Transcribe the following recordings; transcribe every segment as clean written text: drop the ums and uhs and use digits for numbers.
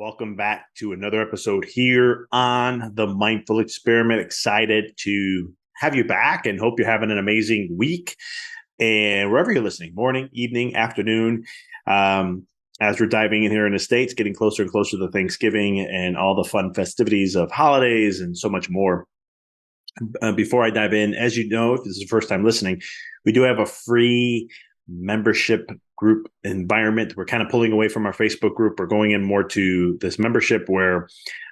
Welcome back to another episode here on the Mindful Experiment. Excited to have you back and hope you're having an amazing week. And wherever you're listening, morning, evening, afternoon, as we're diving in here in the States, getting closer and closer to Thanksgiving and all the fun festivities of holidays and so much more. Before I dive in, as you know, if this is the first time listening, we do have a free membership group environment. We're kind of pulling away from our Facebook group. We're going in more to this membership where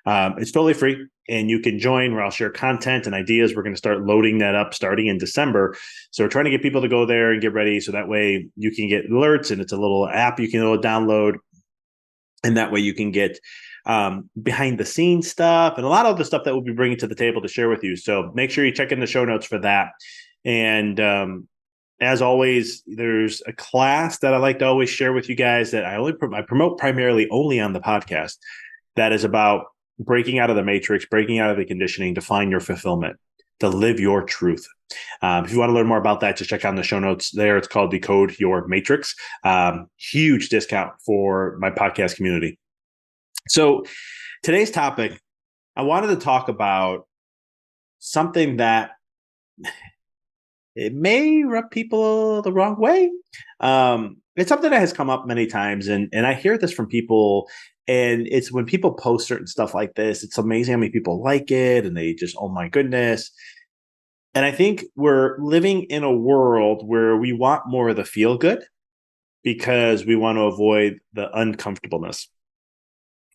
it's totally free and you can join where I'll share content and ideas. We're going to start loading that up starting in December. So we're trying to get people to go there and get ready. So that way you can get alerts, and it's a little app you can download. And that way you can get behind the scenes stuff and a lot of the stuff that we'll be bringing to the table to share with you. So make sure you check in the show notes for that. And as always, there's a class that I like to always share with you guys that I promote primarily only on the podcast. That is about breaking out of the matrix, breaking out of the conditioning to find your fulfillment, to live your truth. If you want to learn more about that, just check out the show notes there. It's called Decode Your Matrix. Huge discount for my podcast community. So today's topic, I wanted to talk about something that it may rub people the wrong way. It's something that has come up many times, and I hear this from people, and it's when people post certain stuff like this, it's amazing how many people like it, and they just, oh my goodness. And I think we're living in a world where we want more of the feel good because we want to avoid the uncomfortableness.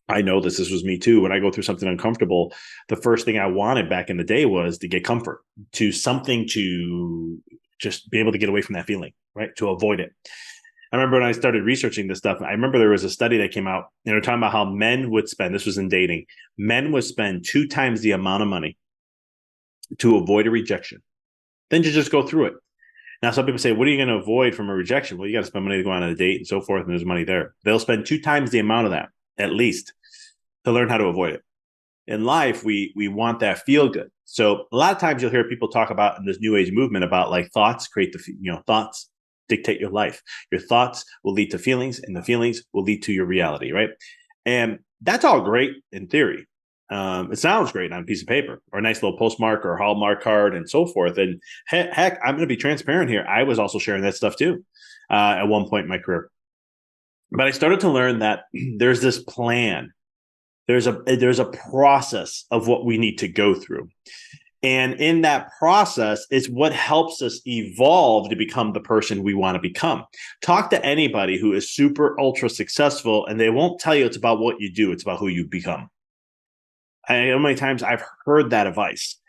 I know this was me too. When I go through something uncomfortable, the first thing I wanted back in the day was to get comfort, to something to just be able to get away from that feeling, right? To avoid it. I remember when I started researching this stuff, I remember there was a study that came out, and they're talking about how men would spend, this was in dating, men would spend 2 times the amount of money to avoid a rejection than to just go through it. Now, some people say, what are you going to avoid from a rejection? Well, you got to spend money to go on a date and so forth, and there's money there. They'll spend 2 times the amount of that, at least, to learn how to avoid it. In life, we want that feel good. So a lot of times you'll hear people talk about in this new age movement about like thoughts create thoughts dictate your life. Your thoughts will lead to feelings, and the feelings will lead to your reality, right? And that's all great in theory. It sounds great on a piece of paper or a nice little postmark or Hallmark card and so forth. And heck, I'm going to be transparent here. I was also sharing that stuff too at one point in my career. But I started to learn that there's this plan. There's a process of what we need to go through. And in that process is what helps us evolve to become the person we want to become. Talk to anybody who is super ultra successful, and they won't tell you it's about what you do. It's about who you become. I know how many times I've heard that advice.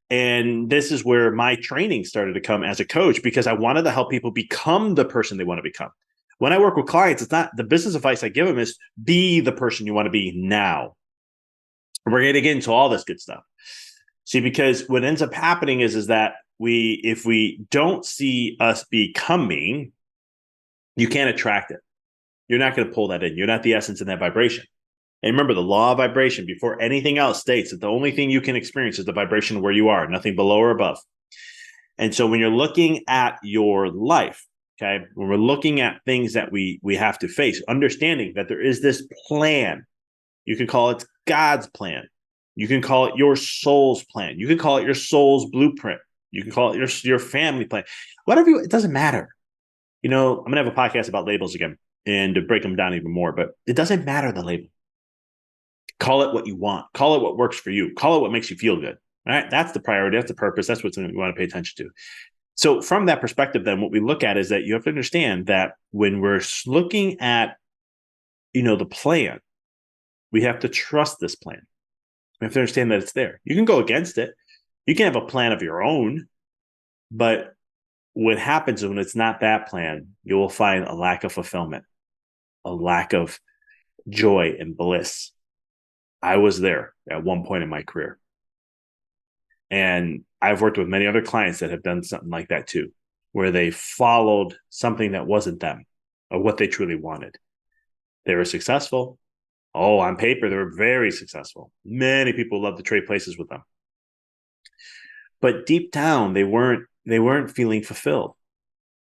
And this is where my training started to come as a coach, because I wanted to help people become the person they want to become. When I work with clients, it's not the business advice I give them is be the person you want to be now. We're going to get into all this good stuff. See, because what ends up happening is that if we don't see us becoming, you can't attract it. You're not going to pull that in. You're not the essence in that vibration. And remember, the law of vibration before anything else states that the only thing you can experience is the vibration where you are, nothing below or above. And so when you're looking at your life, okay, when we're looking at things that we have to face, understanding that there is this plan, you can call it God's plan. You can call it your soul's plan. You can call it your soul's blueprint. You can call it your family plan. Whatever it doesn't matter. I'm going to have a podcast about labels again and to break them down even more, but it doesn't matter the label. Call it what you want. Call it what works for you. Call it what makes you feel good. All right. That's the priority. That's the purpose. That's what we want to pay attention to. So from that perspective, then what we look at is that you have to understand that when we're looking at, the plan, we have to trust this plan. We have to understand that it's there. You can go against it. You can have a plan of your own, but what happens when it's not that plan, you will find a lack of fulfillment, a lack of joy and bliss. I was there at one point in my career. And I've worked with many other clients that have done something like that too, where they followed something that wasn't them or what they truly wanted. They were successful. Oh, on paper, they were very successful. Many people love to trade places with them. But deep down, they weren't feeling fulfilled.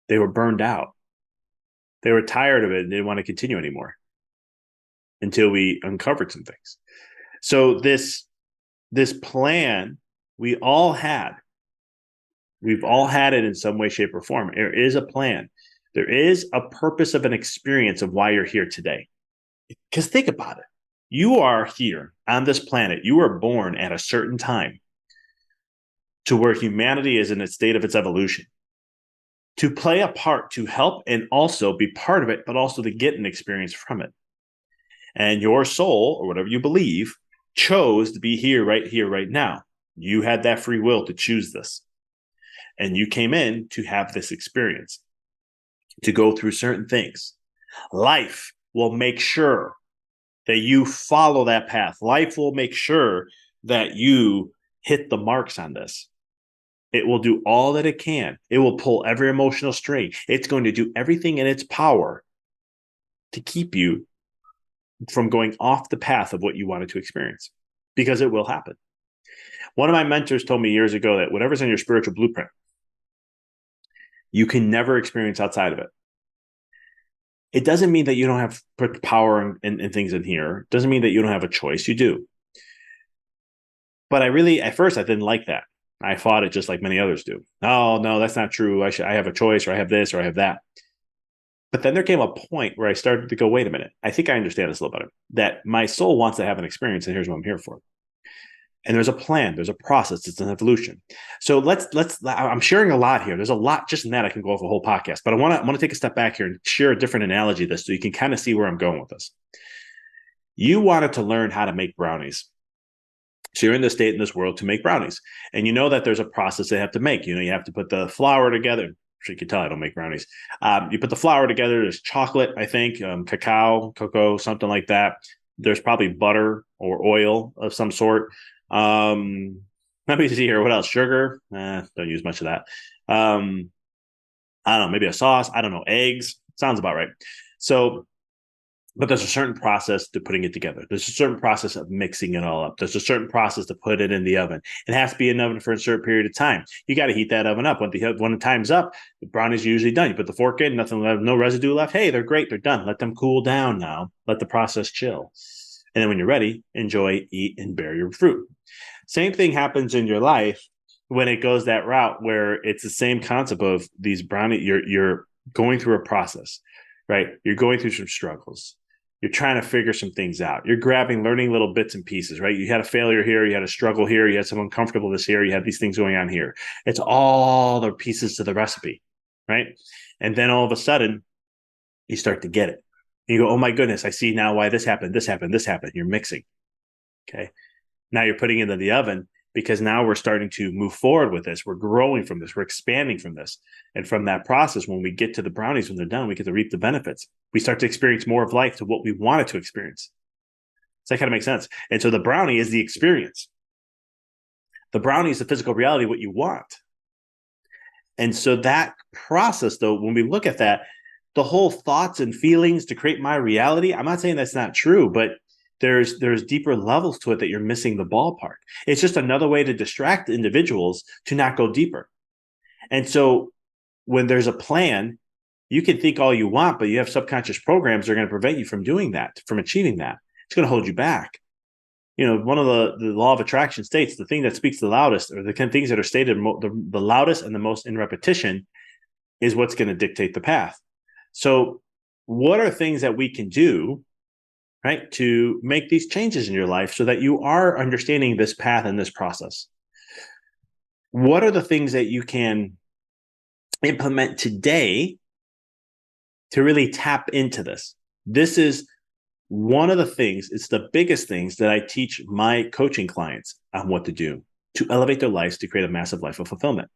They were burned out. They were tired of it and didn't want to continue anymore. until we uncovered some things. So this plan we've all had it in some way, shape, or form. There is a plan. There is a purpose of an experience of why you're here today. Because think about it. You are here on this planet. You were born at a certain time to where humanity is in its state of its evolution, to play a part, to help and also be part of it, but also to get an experience from it. And your soul, or whatever you believe, chose to be here, right now. You had that free will to choose this. And you came in to have this experience, to go through certain things. Life will make sure that you follow that path. Life will make sure that you hit the marks on this. It will do all that it can. It will pull every emotional string. It's going to do everything in its power to keep you from going off the path of what you wanted to experience, because it will happen. One of my mentors told me years ago that whatever's in your spiritual blueprint, you can never experience outside of it. It doesn't mean that you don't have power and things in here. It doesn't mean that you don't have a choice. You do. But at first, I didn't like that. I fought it just like many others do. Oh, no, that's not true. I have a choice, or I have this, or I have that. But then there came a point where I started to go, wait a minute. I think I understand this a little better. That my soul wants to have an experience, and here's what I'm here for. And there's a plan, there's a process, it's an evolution. So I'm sharing a lot here. There's a lot just in that I can go off a whole podcast, but I want to take a step back here and share a different analogy of this so you can kind of see where I'm going with this. You wanted to learn how to make brownies. So you're in this state in this world to make brownies. And you know that there's a process they have to make. You have to put the flour together. You can tell I don't make brownies. You put the flour together. There's chocolate, I think, cocoa, something like that. There's probably butter or oil of some sort. Let me see here. What else? Sugar. Don't use much of that. I don't know. Maybe a sauce. I don't know. Eggs. Sounds about right. So, but there's a certain process to putting it together. There's a certain process of mixing it all up. There's a certain process to put it in the oven. It has to be in the oven for a certain period of time. You got to heat that oven up. When the time's up, the brownies are usually done. You put the fork in, nothing left, no residue left. Hey, they're great. They're done. Let them cool down now. Let the process chill. And then when you're ready, enjoy, eat, and bear your fruit. Same thing happens in your life when it goes that route where it's the same concept of these brownie. You're going through a process, right? You're going through some struggles. You're trying to figure some things out. You're learning little bits and pieces, right? You had a failure here. You had a struggle here. You had some uncomfortableness here. You had these things going on here. It's all the pieces to the recipe, right? And then all of a sudden, you start to get it. And you go, oh my goodness, I see now why this happened, this happened, this happened. You're mixing, okay? Now you're putting it into the oven because now we're starting to move forward with this. We're growing from this. We're expanding from this. And from that process, when we get to the brownies, when they're done, we get to reap the benefits. We start to experience more of life to what we wanted to experience. Does that kind of make sense? And so the brownie is the experience. The brownie is the physical reality of what you want. And so that process, though, when we look at that, the whole thoughts and feelings to create my reality, I'm not saying that's not true, but there's deeper levels to it that you're missing the ballpark. It's just another way to distract individuals to not go deeper. And so when there's a plan, you can think all you want, but you have subconscious programs that are going to prevent you from doing that, from achieving that. It's going to hold you back. One of the law of attraction states the thing that speaks the loudest, or the things that are stated the loudest and the most in repetition, is what's going to dictate the path. So what are things that we can do, right, to make these changes in your life so that you are understanding this path and this process? What are the things that you can implement today to really tap into this? This is one of the things, it's the biggest things that I teach my coaching clients on what to do to elevate their lives to create a massive life of fulfillment.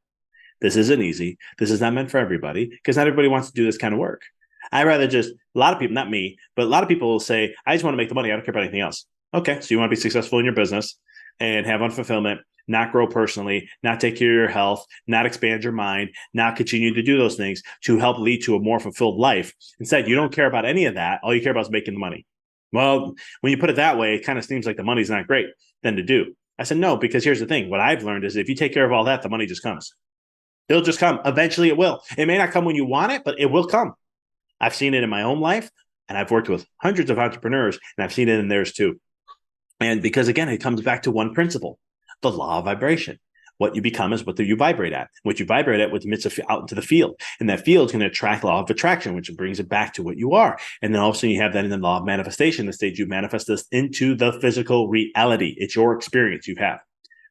This isn't easy. This is not meant for everybody because not everybody wants to do this kind of work. I rather a lot of people, not me, but a lot of people will say, I just want to make the money. I don't care about anything else. Okay. So you want to be successful in your business and have unfulfillment, not grow personally, not take care of your health, not expand your mind, not continue to do those things to help lead to a more fulfilled life. Instead, you don't care about any of that. All you care about is making the money. Well, when you put it that way, it kind of seems like the money's not great then to do. I said, no, because here's the thing. What I've learned is if you take care of all that, the money just comes. It'll just come. Eventually it will. It may not come when you want it, but it will come. I've seen it in my own life. And I've worked with hundreds of entrepreneurs, and I've seen it in theirs too. And because again, it comes back to one principle, the law of vibration. What you become is what you vibrate at. What you vibrate at, what emits out into the field. And that field is going to attract law of attraction, which brings it back to what you are. And then also you have that in the law of manifestation, the stage you manifest this into the physical reality. It's your experience you have,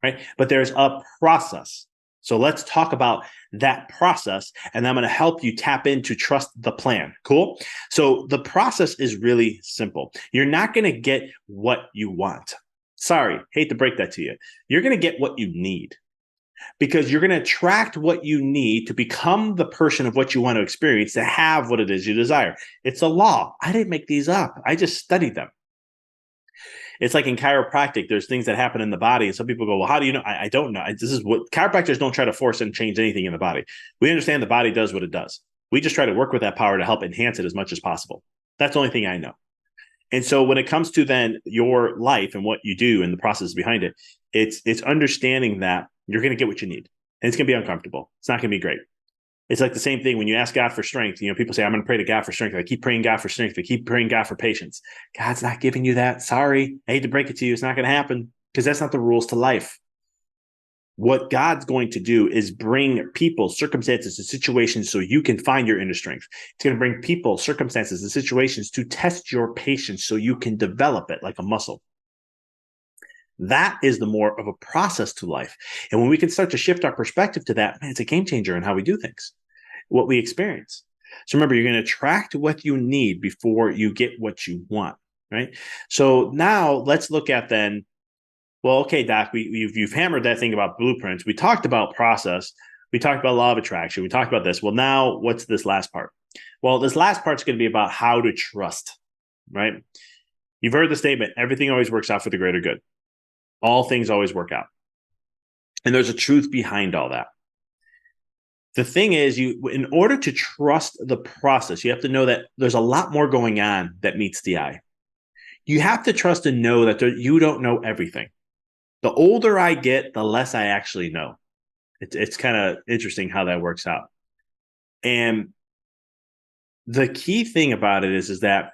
right? But there's a process. So let's talk about that process, and I'm going to help you tap into trust the plan. Cool? So the process is really simple. You're not going to get what you want. Sorry, hate to break that to you. You're going to get what you need, because you're going to attract what you need to become the person of what you want to experience, to have what it is you desire. It's a law. I didn't make these up. I just studied them. It's like in chiropractic, there's things that happen in the body. And some people go, well, how do you know? I don't know. This is what chiropractors don't try to force and change anything in the body. We understand the body does what it does. We just try to work with that power to help enhance it as much as possible. That's the only thing I know. And so when it comes to then your life and what you do and the process behind it, it's understanding that you're going to get what you need. And it's going to be uncomfortable. It's not going to be great. It's like the same thing when you ask God for strength. People say, I'm going to pray to God for strength. I keep praying God for strength. I keep praying God for patience. God's not giving you that. Sorry. I hate to break it to you. It's not going to happen, because that's not the rules to life. What God's going to do is bring people, circumstances, and situations so you can find your inner strength. It's going to bring people, circumstances, and situations to test your patience so you can develop it like a muscle. That is the more of a process to life. And when we can start to shift our perspective to that, man, it's a game changer in how we do things, what we experience. So remember, you're going to attract what you need before you get what you want, right? So now let's look at then, well, okay, Doc, you've hammered that thing about blueprints. We talked about process. We talked about law of attraction. We talked about this. Well, now what's this last part? Well, this last part's going to be about how to trust, right? You've heard the statement, everything always works out for the greater good. All things always work out. And there's a truth behind all that. The thing is, in order to trust the process, you have to know that there's a lot more going on that meets the eye. You have to trust and know that you don't know everything. The older I get, the less I actually know. It's kind of interesting how that works out. And the key thing about it is that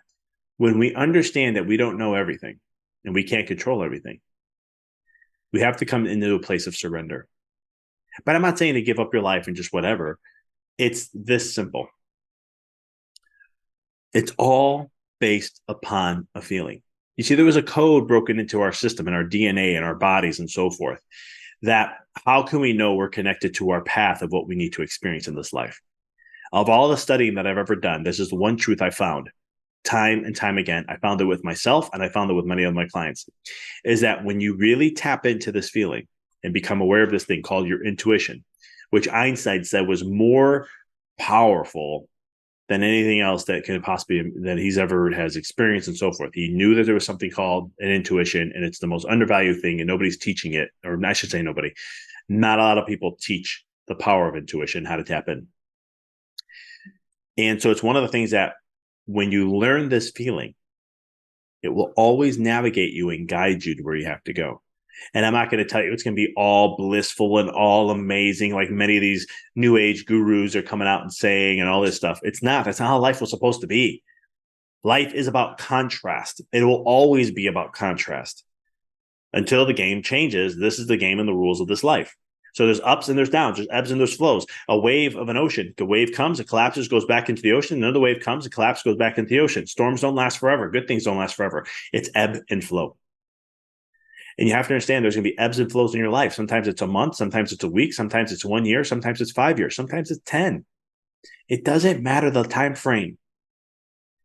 when we understand that we don't know everything and we can't control everything, we have to come into a place of surrender. But I'm not saying to give up your life and just whatever. It's this simple. It's all based upon a feeling. You see, there was a code broken into our system and our DNA and our bodies and so forth, that how can we know we're connected to our path of what we need to experience in this life? Of all the studying that I've ever done, this is the one truth I found time and time again. I found it with myself, and I found it with many of my clients, is that when you really tap into this feeling and become aware of this thing called your intuition, which Einstein said was more powerful than anything else that could possibly that he's ever has experienced and so forth. He knew that there was something called an intuition, and it's the most undervalued thing, and nobody's teaching it, or I should say nobody. Not a lot of people teach the power of intuition, how to tap in. And so it's one of the things that when you learn this feeling, it will always navigate you and guide you to where you have to go. And I'm not going to tell you it's going to be all blissful and all amazing, like many of these new age gurus are coming out and saying and all this stuff. It's not. That's not how life was supposed to be. Life is about contrast. It will always be about contrast until the game changes. This is the game and the rules of this life. So there's ups and there's downs, there's ebbs and there's flows. A wave of an ocean, the wave comes, it collapses, goes back into the ocean. Another wave comes, it collapses, goes back into the ocean. Storms don't last forever. Good things don't last forever. It's ebb and flow. And you have to understand there's going to be ebbs and flows in your life. Sometimes it's a month, sometimes it's a week, sometimes it's 1 year, sometimes it's 5 years, sometimes it's 10. It doesn't matter the time frame,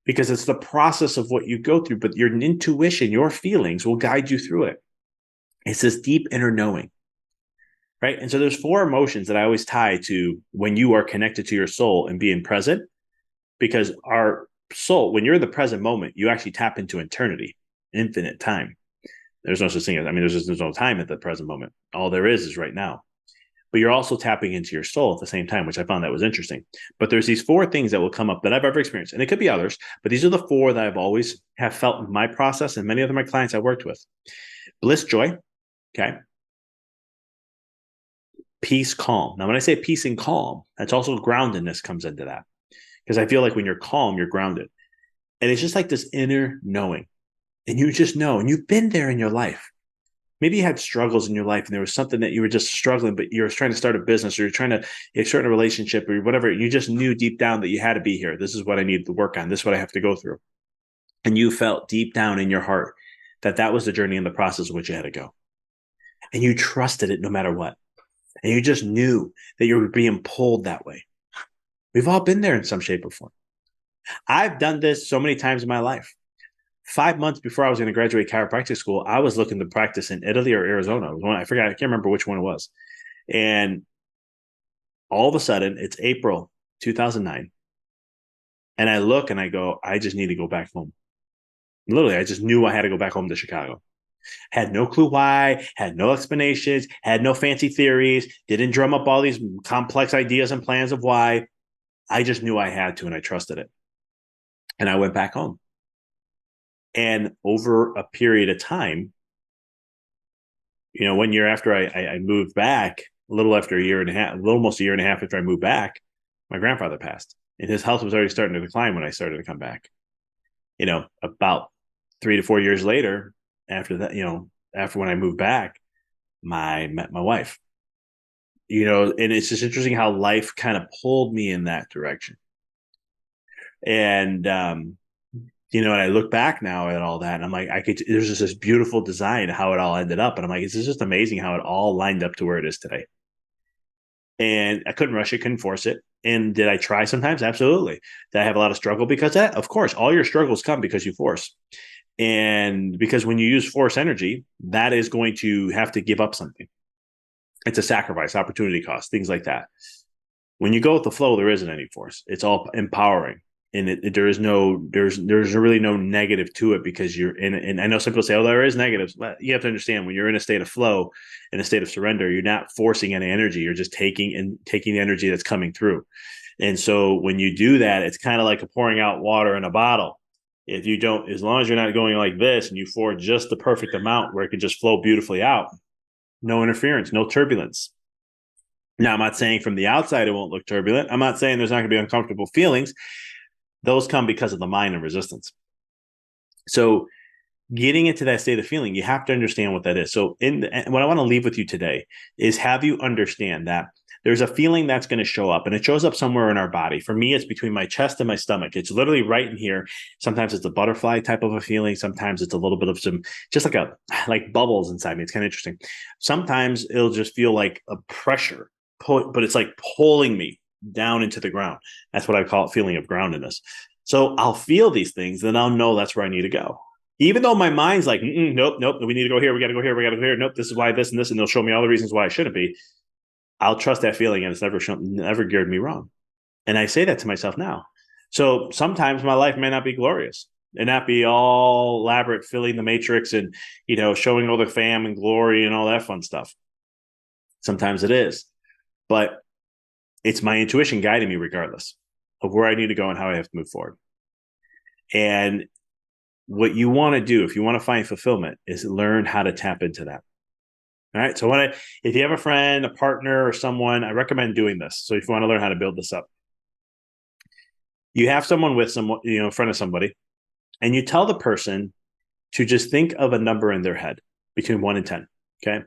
because it's the process of what you go through, but your intuition, your feelings will guide you through it. It's this deep inner knowing. Right. And so there's 4 emotions that I always tie to when you are connected to your soul and being present, because our soul, when you're in the present moment, you actually tap into eternity, infinite time. There's no such thing as, there's no time at the present moment. All there is right now. But you're also tapping into your soul at the same time, which I found that was interesting. But there's these 4 things that will come up that I've ever experienced. And it could be others, but these are the 4 that I've always have felt in my process and many of my clients I worked with. Bliss, joy. Okay. Peace, calm. Now, when I say peace and calm, that's also groundedness comes into that, because I feel like when you're calm, you're grounded. And it's just like this inner knowing. And you just know, and you've been there in your life. Maybe you had struggles in your life and there was something that you were just struggling, but you were trying to start a business or you're trying to start a relationship or whatever. You just knew deep down that you had to be here. This is what I needed to work on. This is what I have to go through. And you felt deep down in your heart that that was the journey and the process of which you had to go. And you trusted it no matter what. And you just knew that you were being pulled that way. We've all been there in some shape or form. I've done this so many times in my life. 5 months before I was going to graduate chiropractic school, I was looking to practice in Italy or Arizona. It was one, I forgot, I can't remember which one it was. And all of a sudden, it's April 2009. And I look and I go, I just need to go back home. Literally, I just knew I had to go back home to Chicago. Had no clue why, had no explanations, had no fancy theories, didn't drum up all these complex ideas and plans of why. I just knew I had to and I trusted it. And I went back home. And over a period of time, 1 year after I moved back, a little after a year and a half, a little almost a year and a half after I moved back, my grandfather passed. And his health was already starting to decline when I started to come back. About 3 to 4 years later, after that, after when I moved back, I met my wife. And it's just interesting how life kind of pulled me in that direction. And and I look back now at all that and I'm like, there's just this beautiful design, how it all ended up. And I'm like, it's just amazing how it all lined up to where it is today. And I couldn't rush it, couldn't force it. And did I try sometimes? Absolutely. Did I have a lot of struggle because of that? Of course, all your struggles come because you force. And because when you use force energy, that is going to have to give up something. It's a sacrifice, opportunity cost, things like that. When you go with the flow, there isn't any force. It's all empowering. And there's really no negative to it because you're in it. And I know some people say, oh, there is negatives. But you have to understand when you're in a state of flow, in a state of surrender, you're not forcing any energy. You're just taking the energy that's coming through. And so when you do that, it's kind of like pouring out water in a bottle. If you don't, as long as you're not going like this and you pour just the perfect amount where it can just flow beautifully out, no interference, no turbulence. Now, I'm not saying from the outside it won't look turbulent. I'm not saying there's not going to be uncomfortable feelings. Those come because of the mind and resistance. So getting into that state of feeling, you have to understand what that is. So what I want to leave with you today is have you understand that there's a feeling that's going to show up and it shows up somewhere in our body. For me, it's between my chest and my stomach. It's literally right in here. Sometimes it's a butterfly type of a feeling. Sometimes it's a little bit of just like bubbles inside me. It's kind of interesting. Sometimes it'll just feel like a pressure, but it's like pulling me down into the ground. That's what I call it, feeling of groundedness. So I'll feel these things, then I'll know that's where I need to go. Even though my mind's like, nope, we need to go here, we got to go here, we got to go here. Nope, this is why this and this, and they'll show me all the reasons why I shouldn't be. I'll trust that feeling, and it's never geared me wrong. And I say that to myself now. So sometimes my life may not be glorious and not be all elaborate, filling the matrix and showing all the fam and glory and all that fun stuff. Sometimes it is, but it's my intuition guiding me regardless of where I need to go and how I have to move forward. And what you want to do if you want to find fulfillment is learn how to tap into that. All right. So if you have a friend, a partner, or someone, I recommend doing this. So if you want to learn how to build this up, you have someone with someone, in front of somebody, and you tell the person to just think of a number in their head between 1 and 10. Okay.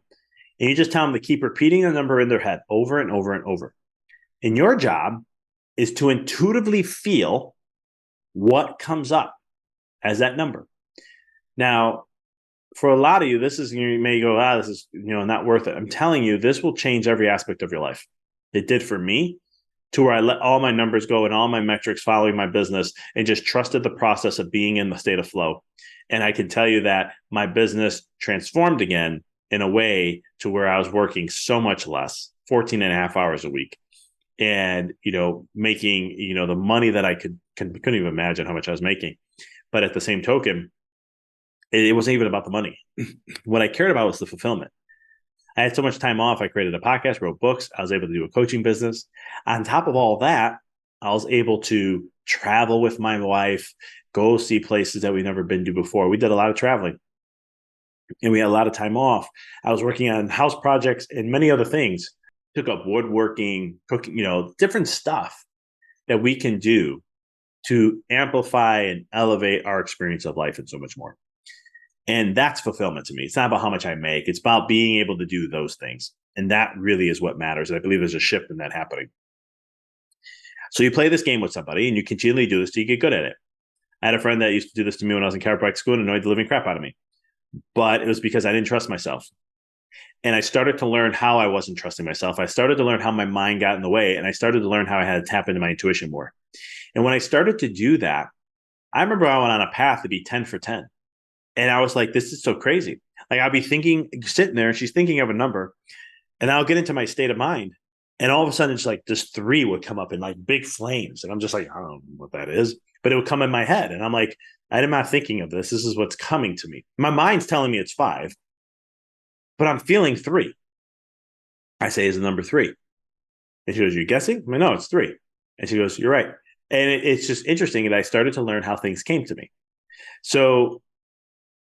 And you just tell them to keep repeating the number in their head over and over and over. And your job is to intuitively feel what comes up as that number. Now, for a lot of you, you may go, this is, not worth it. I'm telling you, this will change every aspect of your life. It did for me, to where I let all my numbers go and all my metrics following my business and just trusted the process of being in the state of flow. And I can tell you that my business transformed again in a way to where I was working so much less, 14 and a half hours a week. And, making, the money that I couldn't even imagine how much I was making. But at the same token, it wasn't even about the money. What I cared about was the fulfillment. I had so much time off. I created a podcast, wrote books. I was able to do a coaching business. On top of all that, I was able to travel with my wife, go see places that we've never been to before. We did a lot of traveling and we had a lot of time off. I was working on house projects and many other things. Took up woodworking, cooking, different stuff that we can do to amplify and elevate our experience of life and so much more. And that's fulfillment to me. It's not about how much I make. It's about being able to do those things. And that really is what matters. And I believe there's a shift in that happening. So you play this game with somebody and you continually do this till you get good at it. I had a friend that used to do this to me when I was in chiropractic school and annoyed the living crap out of me. But it was because I didn't trust myself. And I started to learn how I wasn't trusting myself. I started to learn how my mind got in the way. And I started to learn how I had to tap into my intuition more. And when I started to do that, I remember I went on a path to be 10 for 10. And I was like, this is so crazy. Like I'll be thinking, sitting there, and she's thinking of a number, and I'll get into my state of mind. And all of a sudden, it's like this 3 would come up in like big flames. And I'm just like, I don't know what that is. But it would come in my head. And I'm like, I'm not thinking of this. This is what's coming to me. My mind's telling me it's 5, but I'm feeling 3. I say, is the number 3? And she goes, you're guessing? I mean, no, it's 3. And she goes, you're right. And it's just interesting that I started to learn how things came to me. So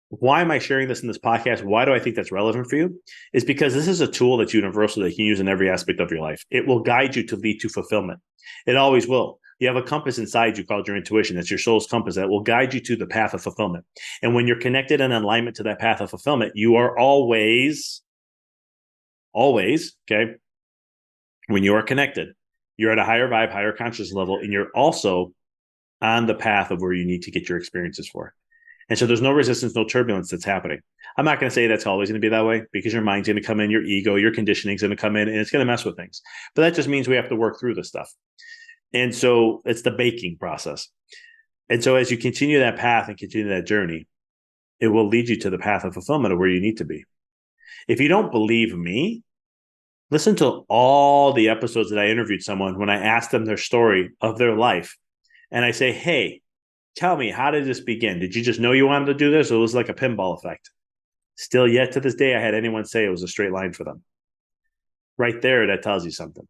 why am I sharing this in this podcast? Why do I think that's relevant for you? Is because this is a tool that's universal that you can use in every aspect of your life. It will guide you to lead to fulfillment. It always will. You have a compass inside you called your intuition. That's your soul's compass that will guide you to the path of fulfillment. And when you're connected in alignment to that path of fulfillment, you are always, okay, when you are connected, you're at a higher vibe, higher conscious level, and you're also on the path of where you need to get your experiences for. And so there's no resistance, no turbulence that's happening. I'm not going to say that's always going to be that way because your mind's going to come in, your ego, your conditioning is going to come in, and it's going to mess with things. But that just means we have to work through this stuff. And so it's the baking process. And so as you continue that path and continue that journey, it will lead you to the path of fulfillment of where you need to be. If you don't believe me, listen to all the episodes that I interviewed someone when I asked them their story of their life. And I say, hey, tell me, how did this begin? Did you just know you wanted to do this? Or it was like a pinball effect? Still yet to this day, I had anyone say it was a straight line for them. Right there, that tells you something.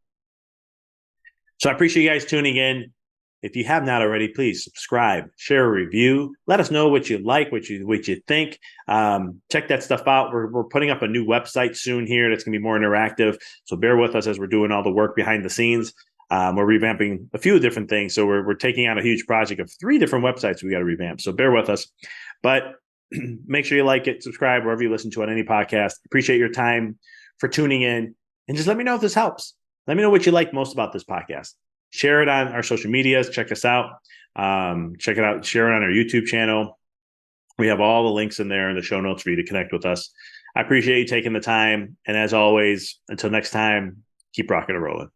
So I appreciate you guys tuning in. If you have not already, please subscribe, share a review. Let us know what you like, what you think. Check that stuff out. We're putting up a new website soon here that's going to be more interactive. So bear with us as we're doing all the work behind the scenes. We're revamping a few different things. So we're taking on a huge project of 3 different websites we got to revamp. So bear with us. But make sure you like it, subscribe wherever you listen to on any podcast. Appreciate your time for tuning in. And just let me know if this helps. Let me know what you like most about this podcast. Share it on our social medias. Check us out. Check it out. Share it on our YouTube channel. We have all the links in there in the show notes for you to connect with us. I appreciate you taking the time. And as always, until next time, keep rocking and rolling.